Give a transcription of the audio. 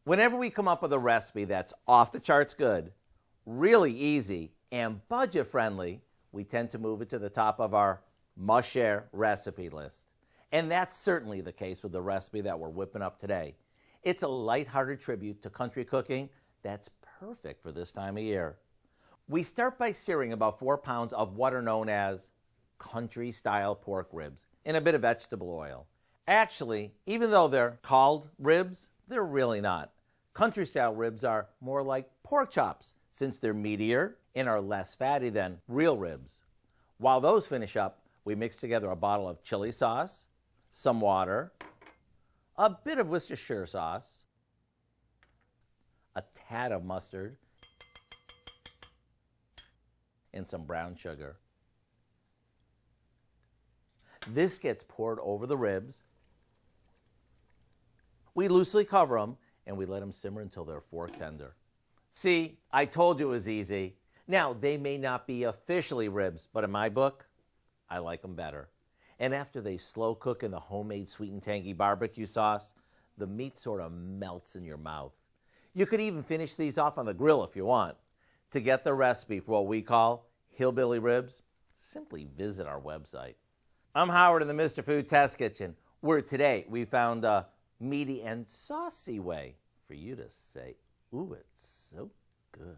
Whenever we come up with a recipe that's off the charts good, really easy, and budget friendly, we tend to move it to the top of our must-share recipe list. And that's certainly the case with the recipe that we're whipping up today. It's a lighthearted tribute to country cooking that's perfect for this time of year. We start by searing about 4 pounds of what are known as country-style pork ribs in a bit of vegetable oil. Actually, even though they're called ribs, they're really not. Country-style ribs are more like pork chops since they're meatier and are less fatty than real ribs. While those finish up, we mix together a bottle of chili sauce, some water, a bit of Worcestershire sauce, a tad of mustard, and some brown sugar. This gets poured over the ribs. We loosely cover them and we let them simmer until they're fork tender. See, I told you it was easy. Now, they may not be officially ribs, but in my book, I like them better. And after they slow cook in the homemade sweet and tangy barbecue sauce, the meat sort of melts in your mouth. You could even finish these off on the grill if you want. To get the recipe for what we call Hillbilly Ribs, simply visit our website. I'm Howard in the Mr. Food Test Kitchen, where today we found a meaty and saucy way for you to say, ooh, it's so good.